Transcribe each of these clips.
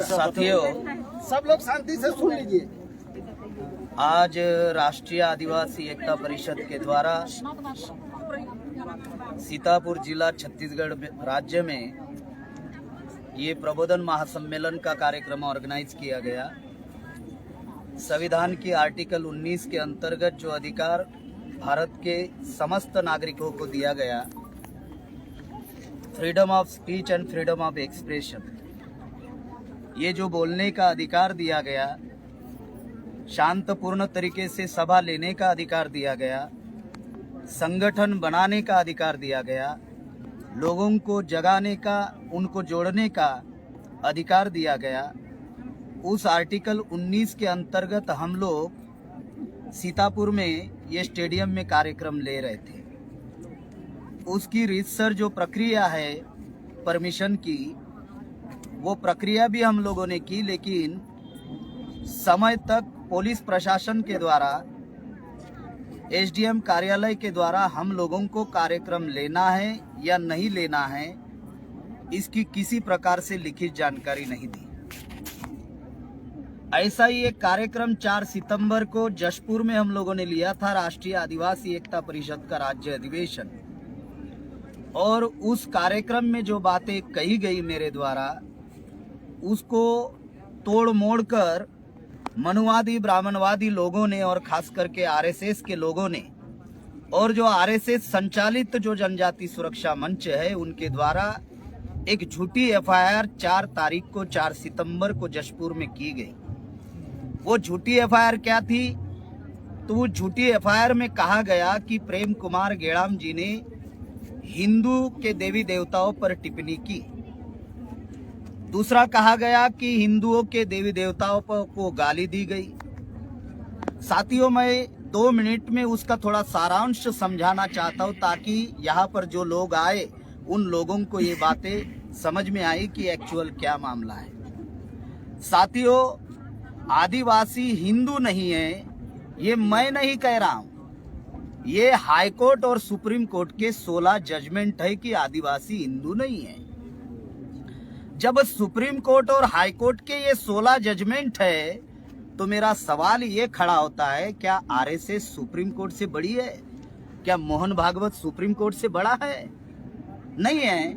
साथियों, सब लोग शांति से सुन लीजिए। आज राष्ट्रीय आदिवासी एकता परिषद के द्वारा सीतापुर जिला छत्तीसगढ़ राज्य में ये प्रबोधन महासम्मेलन का कार्यक्रम ऑर्गेनाइज किया गया। संविधान की आर्टिकल 19 के अंतर्गत जो अधिकार भारत के समस्त नागरिकों को दिया गया, freedom of speech and freedom of expression, ये जो बोलने का अधिकार दिया गया, शांतपूर्ण तरीके से सभा लेने का अधिकार दिया गया, संगठन बनाने का अधिकार दिया गया, लोगों को जगाने का, उनको जोड़ने का अधिकार दिया गया, उस आर्टिकल 19 के अंतर्गत हम लोग सीतापुर में ये स्टेडियम में कार्यक्रम ले रहे थे। उसकी रीतसर जो प्रक्रिया है परमिशन की, वो प्रक्रिया भी हम लोगों ने की, लेकिन समय तक पुलिस प्रशासन के द्वारा, एसडीएम कार्यालय के द्वारा हम लोगों को कार्यक्रम लेना है या नहीं लेना है, इसकी किसी प्रकार से लिखित जानकारी नहीं दी। ऐसा ही एक कार्यक्रम 4 सितंबर को जशपुर में हम लोगों ने लिया था, राष्ट्रीय आदिवासी एकता परिषद का राज्य अधिवेशन। और उस कार्यक्रम में जो बातें कही गई मेरे द्वारा, उसको तोड़ मोड़ कर मनुवादी ब्राह्मणवादी लोगों ने और खास करके आरएसएस के लोगों ने, और जो आरएसएस संचालित जो जनजाति सुरक्षा मंच है, उनके द्वारा एक झूठी एफआईआर 4 तारीख को 4 सितंबर को जशपुर में की गई। वो झूठी एफआईआर क्या थी? तो वो झूठी एफआईआर में कहा गया कि प्रेम कुमार गेड़ाम जी ने हिंदू के देवी देवताओं पर टिप्पणी की। दूसरा कहा गया कि हिंदुओं के देवी देवताओं को गाली दी गई। साथियों, मैं 2 मिनट में उसका थोड़ा सारांश समझाना चाहता हूं, ताकि यहाँ पर जो लोग आए उन लोगों को ये बातें समझ में आई कि एक्चुअल क्या मामला है। साथियों, आदिवासी हिंदू नहीं है, ये मैं नहीं कह रहा हूं। ये हाई कोर्ट और सुप्रीम कोर्ट के 16 जजमेंट है कि आदिवासी हिंदू नहीं है। जब सुप्रीम कोर्ट और हाई कोर्ट के ये 16 जजमेंट है, तो मेरा सवाल ये खड़ा होता है, क्या आरएसएस सुप्रीम कोर्ट से बड़ी है? क्या मोहन भागवत सुप्रीम कोर्ट से बड़ा है? नहीं है।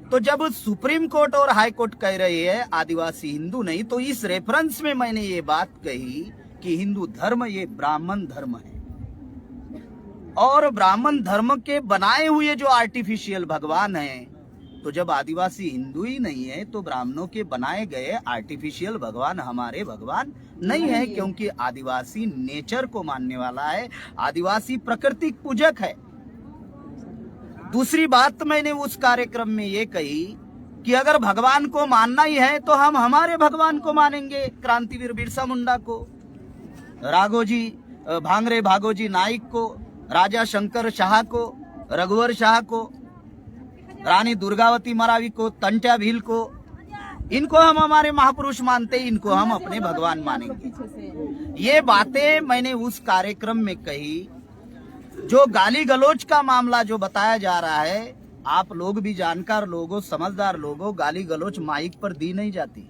तो जब सुप्रीम कोर्ट और हाई कोर्ट कह रही है आदिवासी हिंदू नहीं, तो इस रेफरेंस में मैंने ये बात कही कि हिंदू धर्म ये ब्राह्मण धर्म है, और ब्राह्मण धर्म के बनाए हुए जो आर्टिफिशियल भगवान हैं, तो जब आदिवासी हिंदू ही नहीं है, तो ब्राह्मणों के बनाए गए आर्टिफिशियल भगवान हमारे भगवान नहीं है, क्योंकि आदिवासी नेचर को मानने वाला है, आदिवासी प्रकृति पूजक है। दूसरी बात मैंने उस कार्यक्रम में ये कही कि अगर भगवान को मानना ही है, तो हम हमारे भगवान को मानेंगे, क्रांतिवीर बिरसा मुंडा को, राघोजी भांगरे भागोजी नाइक को, राजा शंकर शाह को, रघुवर शाह को, रानी दुर्गावती मरावी को, तंट्या भील को, इनको हम हमारे महापुरुष मानते, इनको हम अपने भगवान मानेंगे। ये बातें मैंने उस कार्यक्रम में कही। जो गाली गलौज का मामला जो बताया जा रहा है, आप लोग भी जानकार लोगों, समझदार लोगों, गाली गलौज माइक पर दी नहीं जाती।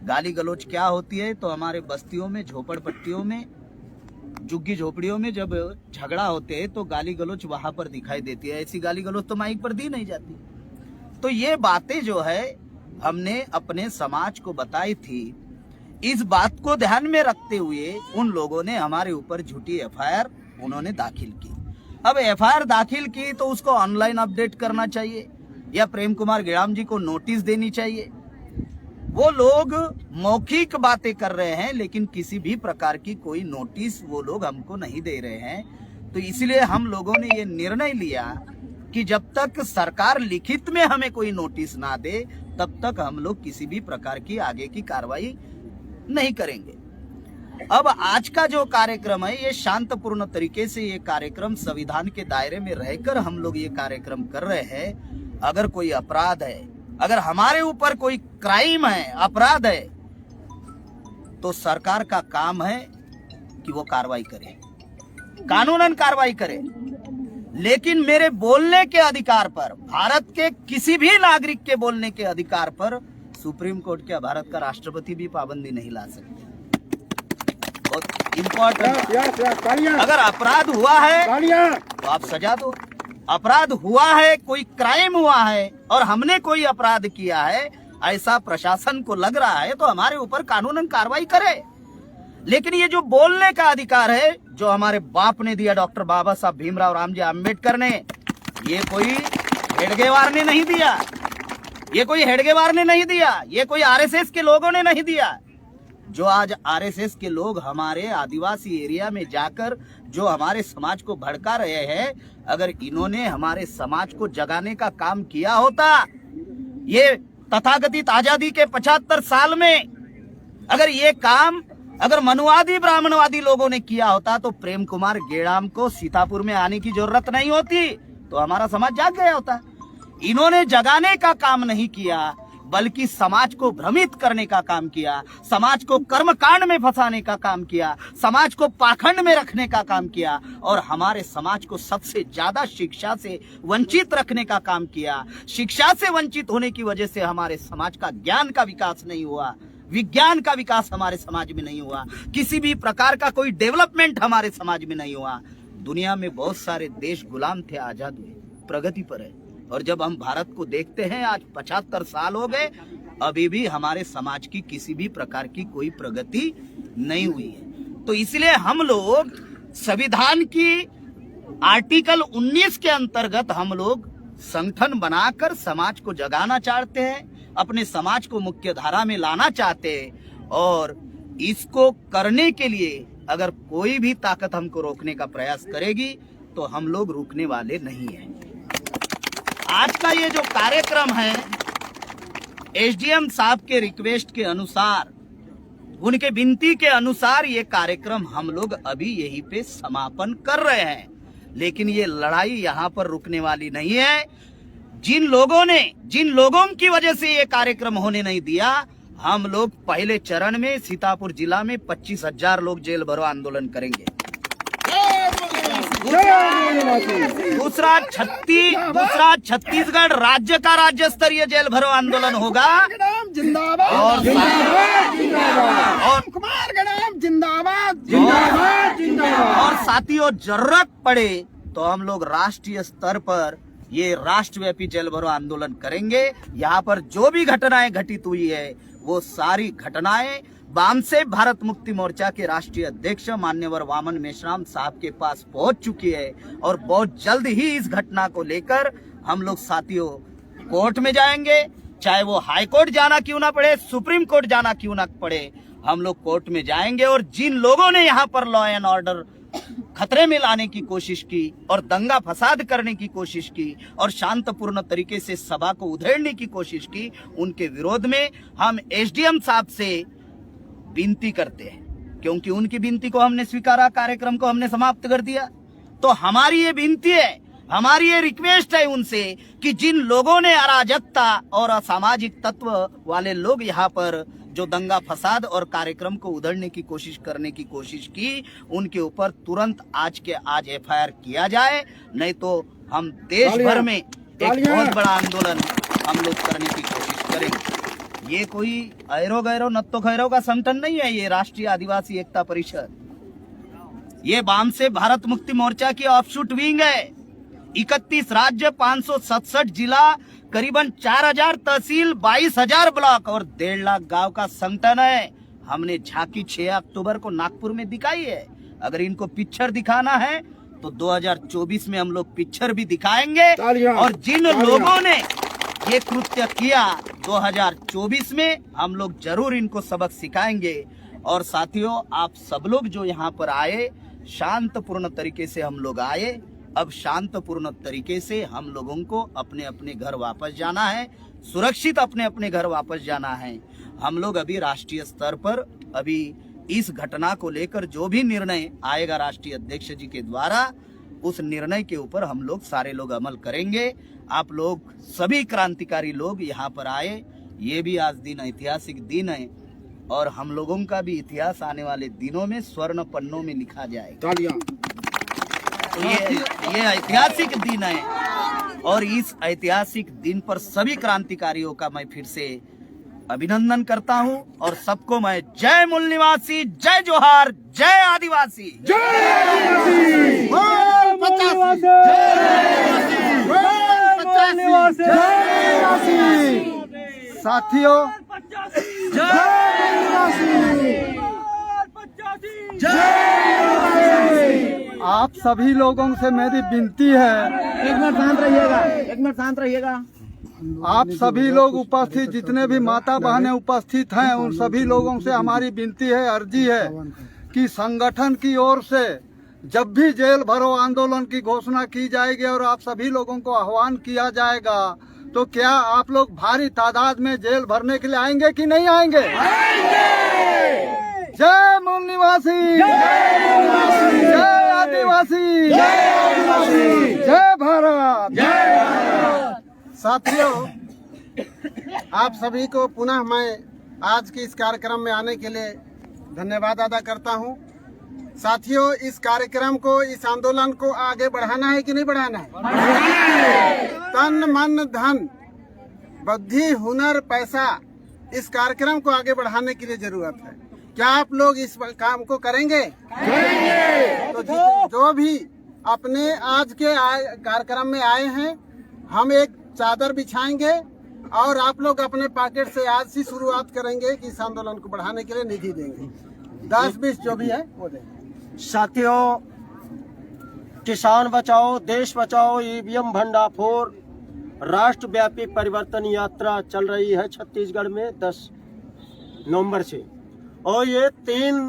गाली गलौज क्या होती है? तो हमारे बस्तियों में, झोपड़पट्टियों में, झुग्गी झोपड़ियों में जब झगड़ा होते हैं, तो गाली गलौज वहां पर दिखाई देती है। ऐसी गाली गलौज तो माइक पर दी नहीं जाती। तो ये बातें जो है हमने अपने समाज को बताई थी। इस बात को ध्यान में रखते हुए उन लोगों ने हमारे ऊपर झूठी एफआईआर उन्होंने दाखिल की। अब एफआईआर दाखिल की तो उसको ऑनलाइन अपडेट करना चाहिए, या प्रेम कुमार गेड़ाम जी को नोटिस देनी चाहिए। वो लोग मौखिक बातें कर रहे हैं, लेकिन किसी भी प्रकार की कोई नोटिस वो लोग हमको नहीं दे रहे हैं। तो इसलिए हम लोगों ने ये निर्णय लिया कि जब तक सरकार लिखित में हमें कोई नोटिस ना दे, तब तक हम लोग किसी भी प्रकार की आगे की कार्रवाई नहीं करेंगे। अब आज का जो कार्यक्रम है, ये शांतपूर्ण तरीके से ये कार्यक्रम संविधान के दायरे में रहकर हम लोग ये कार्यक्रम कर रहे हैं। अगर कोई अपराध है, अगर हमारे ऊपर कोई क्राइम है, अपराध है, तो सरकार का काम है कि वो कार्रवाई करे, कानूनन कार्रवाई करे। लेकिन मेरे बोलने के अधिकार पर, भारत के किसी भी नागरिक के बोलने के अधिकार पर सुप्रीम कोर्ट के भारत का राष्ट्रपति भी पाबंदी नहीं ला सकते। बहुत इम्पोर्टेंट। अगर अपराध हुआ है तो आप सजा दो। अपराध हुआ है, कोई क्राइम हुआ है और हमने कोई अपराध किया है, ऐसा प्रशासन को लग रहा है तो हमारे ऊपर कानूनन कार्रवाई करे। लेकिन ये जो बोलने का अधिकार है, जो हमारे बाप ने दिया, डॉक्टर बाबा साहब भीमराव रामजी आम्बेडकर ने, ये कोई हेडगेवार ने नहीं दिया, ये कोई हेडगेवार ने नहीं दिया, ये कोई आरएसएस के लोगों ने नहीं दिया। जो आज आरएसएस के लोग हमारे आदिवासी एरिया में जाकर जो हमारे समाज को भड़का रहे हैं, अगर इन्होंने हमारे समाज को जगाने का काम किया होता, ये तथाकथित आजादी के 75 साल में अगर ये काम अगर मनुवादी ब्राह्मणवादी लोगों ने किया होता तो प्रेम कुमार गेड़ाम को सीतापुर में आने की जरूरत नहीं होती, तो हमारा समाज जाग गया होता। इन्होंने जगाने का काम नहीं किया, बल्कि समाज को भ्रमित करने का काम किया, समाज को कर्मकांड में फंसाने का काम किया, समाज को पाखंड में रखने का काम किया और हमारे समाज को सबसे ज्यादा शिक्षा से वंचित रखने का काम किया। शिक्षा से वंचित होने की वजह से हमारे समाज का ज्ञान का विकास नहीं हुआ, विज्ञान का विकास हमारे समाज में नहीं हुआ, किसी भी प्रकार का कोई डेवलपमेंट हमारे समाज में नहीं हुआ। दुनिया में बहुत सारे देश गुलाम थे, आजाद हुए, प्रगति पर है। और जब हम भारत को देखते हैं, आज 75 साल हो गए, अभी भी हमारे समाज की किसी भी प्रकार की कोई प्रगति नहीं हुई है। तो इसलिए हम लोग संविधान की आर्टिकल 19 के अंतर्गत हम लोग संगठन बनाकर समाज को जगाना चाहते हैं, अपने समाज को मुख्य धारा में लाना चाहते हैं। और इसको करने के लिए अगर कोई भी ताकत हमको रोकने का प्रयास करेगी तो हम लोग रुकने वाले नहीं हैं। आज का ये जो कार्यक्रम है, एसडीएम साहब के रिक्वेस्ट के अनुसार, उनके विनती के अनुसार ये कार्यक्रम हम लोग अभी यहीं पे समापन कर रहे हैं। लेकिन ये लड़ाई यहाँ पर रुकने वाली नहीं है। जिन लोगों की वजह से ये कार्यक्रम होने नहीं दिया, हम लोग पहले चरण में सीतापुर जिला में 25,000 लोग जेल भरो आंदोलन करेंगे। दूसरा छत्तीसगढ़ राज्य का राज्य स्तरीय जेल भरो आंदोलन होगा। और साथियों, जरूरत पड़े तो हम लोग राष्ट्रीय स्तर पर ये राष्ट्रव्यापी जेल भरो आंदोलन करेंगे। यहाँ पर जो भी घटनाएं घटित हुई है, वो सारी घटनाएं वामसे भारत मुक्ति मोर्चा के राष्ट्रीय अध्यक्ष मान्यवर वामन मेश्राम साहब के पास पहुंच चुकी है। और बहुत जल्द ही इस घटना को लेकर हम लोग साथियों कोर्ट में जाएंगे, चाहे वो हाई कोर्ट जाना क्यों ना पड़े, सुप्रीम कोर्ट जाना क्यों ना पड़े, हम लोग कोर्ट में जाएंगे। और जिन लोगों ने यहाँ पर लॉ एंड ऑर्डर खतरे में लाने की कोशिश की और दंगा फसाद करने की कोशिश की और शांतपूर्ण तरीके से सभा को उधेड़ने की कोशिश की, उनके विरोध में हम एसडीएम साहब से विनती करते हैं। क्योंकि उनकी विनती को हमने स्वीकारा, कार्यक्रम को हमने समाप्त कर दिया, तो हमारी ये विनती है, हमारी ये रिक्वेस्ट है उनसे कि जिन लोगों ने अराजकता और असामाजिक तत्व वाले लोग यहाँ पर जो दंगा फसाद और कार्यक्रम को उधेड़ने की कोशिश करने की कोशिश की, उनके ऊपर तुरंत आज के आज एफआईआर किया जाए, नहीं तो हम देश भर में एक बहुत बड़ा आंदोलन हम लोग करने की कोशिश करेंगे। ये कोई ऐरो गैरो नत्तो खैरो का संगठन नहीं है, ये राष्ट्रीय आदिवासी एकता परिषद, ये वाम से भारत मुक्ति मोर्चा की ऑफशूट विंग है। 31 राज्य, 567 जिला, करीबन 4000 तहसील, 22,000 ब्लॉक और 1.5 लाख गांव का संगठन है। हमने झांकी 6 अक्टूबर को नागपुर में दिखाई है। अगर इनको पिक्चर दिखाना है तो 2024 में हम लोग पिक्चर भी दिखाएंगे। और जिन लोगों ने ये कृत्य किया 2024 में, हम लोग जरूर इनको सबक सिखाएंगे। और साथियों, आप सब लोग जो यहाँ पर आए, शांतपूर्ण तरीके से हम लोग आए। अब शांतपूर्ण तरीके से हम लोगों को अपने अपने घर वापस जाना है, सुरक्षित अपने अपने घर वापस जाना है। हम लोग अभी राष्ट्रीय स्तर पर अभी इस घटना को लेकर जो भी निर्णय आएगा राष्ट्रीय अध्यक्ष जी के द्वारा, उस निर्णय के ऊपर हम लोग सारे लोग अमल करेंगे। आप लोग सभी क्रांतिकारी लोग यहाँ पर आए, ये भी आज दिन ऐतिहासिक दिन है और हम लोगों का भी इतिहास आने वाले दिनों में स्वर्ण पन्नों में लिखा जाएगा। तो ये ऐतिहासिक दिन है और इस ऐतिहासिक दिन पर सभी क्रांतिकारियों का मैं फिर से अभिनंदन करता हूं और सबको मैं जय मूल निवासी, जय जोहार, जय आदिवासी, साथियों, आप सभी लोगों से मेरी विनती है, एक मिनट शांत रहिएगा, एक मिनट शांत रहिएगा। आप सभी लोग उपस्थित, जितने भी माता बहनें उपस्थित हैं, उन सभी लोगों से हमारी विनती है, अर्जी है कि संगठन की ओर से जब भी जेल भरो आंदोलन की घोषणा की जाएगी और आप सभी लोगों को आह्वान किया जाएगा, तो क्या आप लोग भारी तादाद में जेल भरने के लिए आएंगे कि नहीं आएंगे? जय मूल निवासी, जय आदिवासी, जय भारत। साथियों, आप सभी को पुनः मैं आज के इस कार्यक्रम में आने के लिए धन्यवाद अदा करता हूं। साथियों, इस कार्यक्रम को, इस आंदोलन को आगे बढ़ाना है कि नहीं बढ़ाना है? तन मन धन बुद्धि हुनर पैसा, इस कार्यक्रम को आगे बढ़ाने के लिए जरूरत है। क्या आप लोग इस काम को करेंगे? तो जो भी अपने आज के कार्यक्रम में आए हैं, हम एक चादर बिछाएंगे और आप लोग अपने पॉकेट से आज से शुरुआत करेंगे कि इस आंदोलन को बढ़ाने के लिए निधि देंगे, 10-20 जो भी है वो देंगे। साथियों, किसान बचाओ देश बचाओ ईवीएम भंडाफोड़ राष्ट्रव्यापी परिवर्तन यात्रा चल रही है छत्तीसगढ़ में 10 नवंबर से और ये 3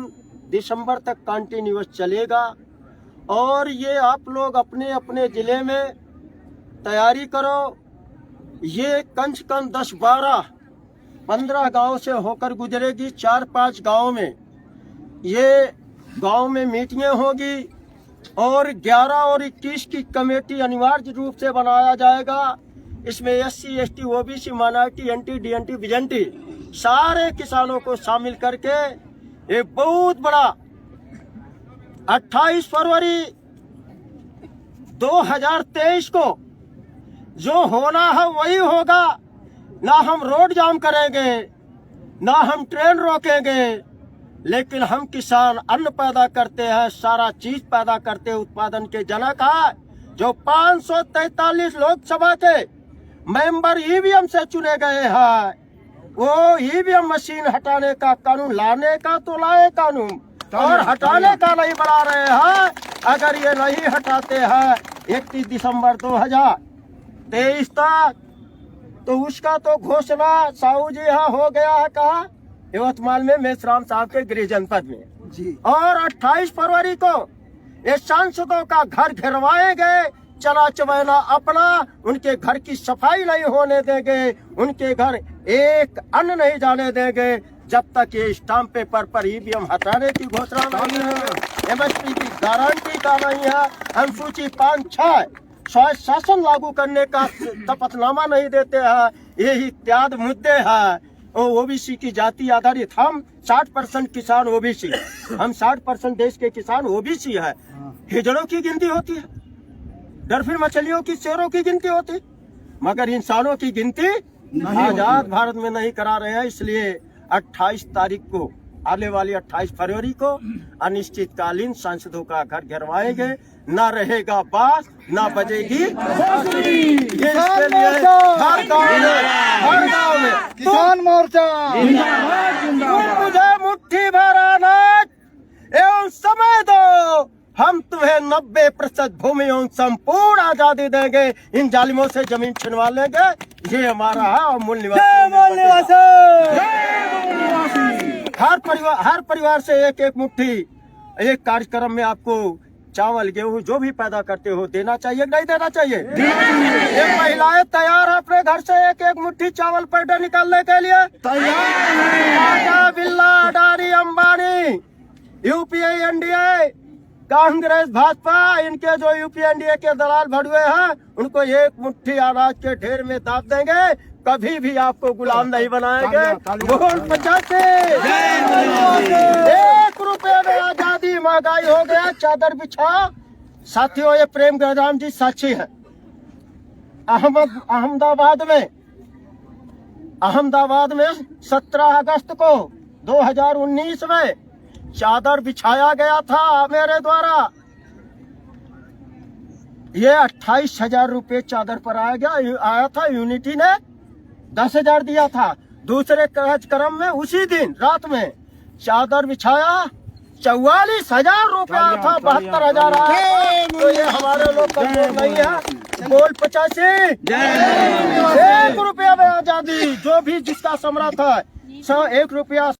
दिसंबर तक कंटिन्यूअस चलेगा। और ये आप लोग अपने अपने जिले में तैयारी करो। ये कम से कम 10, 12, 15 गांव से होकर गुजरेगी। 4-5 गांव में ये गांव में मीटिंगें होगी और 11 और 21 की कमेटी अनिवार्य रूप से बनाया जाएगा। इसमें SC, ST, OBC, minority, NT, DNT, BJNT सारे किसानों को शामिल करके एक बहुत बड़ा 28 फरवरी 2023 को जो होना है वही होगा। ना हम रोड जाम करेंगे, ना हम ट्रेन रोकेंगे, लेकिन हम किसान अन्न पैदा करते हैं, सारा चीज पैदा करते, उत्पादन के जनक है। जो 543 लोकसभा के मेंबर ईवीएम से चुने गए हैं, वो ईवीएम मशीन हटाने का कानून, लाने का तो लाए कानून और हटाने का नहीं बना रहे हैं। अगर ये नहीं हटाते हैं 31 दिसंबर 2023 तक, तो उसका तो घोषणा साहू जी यहाँ हो गया है। कहा? यवतमाल में मेसराम साहब के गृह जनपद में जी। और 28 फरवरी को ये सांसदों का घर घेरवाएंगे, चना चबैना अपना, उनके घर की सफाई नहीं होने देंगे, उनके घर एक अन्न नहीं जाने देंगे जब तक ये स्टाम्प पेपर पर ईवीएम हटाने की घोषणा नहीं है, MSP की गारंटी का नहीं है, अनुसूची 5-6 शासन लागू करने का शपथनामा नहीं देते हैं। यही इत्यादि मुद्दे हैं। OBC की जाति आधारित, हम 60% किसान OBC, हम 60% देश के किसान OBC है। हिजड़ों की गिनती होती है, डॉल्फिन मछलियों की, शेरों की गिनती होती, मगर इंसानों की गिनती आजाद भारत में नहीं करा रहे हैं। इसलिए 28 तारीख को, आने वाली 28 फरवरी को अनिश्चितकालीन सांसदों का घर घेरवाएंगे। न रहेगा बास, न बजेगी बांसुरी। ये इसके लिए हर गांव में किसान मोर्चा मुझे मुट्ठी भर अनाज एवं समय दो, हम तुम्हें 90% भूमि एवं संपूर्ण आजादी देंगे। इन जालिमों से जमीन छिनवा लेंगे। ये हमारा है और मूल निवासी हर परिवार से एक एक मुट्ठी, एक कार्यक्रम में आपको चावल गेहूं जो भी पैदा करते हो देना चाहिए, नहीं देना चाहिए? ये महिलाएं तैयार है अपने घर से एक एक मुट्ठी चावल पर डे निकालने के लिए तैयार। बिरला, अडानी, अंबानी, UPA, NDA, कांग्रेस, भाजपा, इनके जो UPA, NDA के दलाल भड़ुए हैं, उनको एक मुट्ठी अनाज के ढेर में दाब देंगे। कभी भी आपको गुलाम नहीं बनाएंगे। वोट 85, 1 रुपए में आजादी, महंगाई हो गया, चादर बिछा, साथियों, ये प्रेम गंगाराम जी साक्षी हैं। अहमदाबाद में 17 अगस्त को 2019 में चादर बिछाया गया था मेरे द्वारा। ये 28,000 रुपये चादर पर आया था। यूनिटी ने 10,000 दिया था। दूसरे कार्यक्रम में उसी दिन रात में चादर बिछाया 44,000 रुपया था, 72,000 आया। तो ये हमारे लोग कमजोर नहीं है। बोल 85 1 रुपया में आजादी। जो भी जिसका समर्थ है 101 रुपया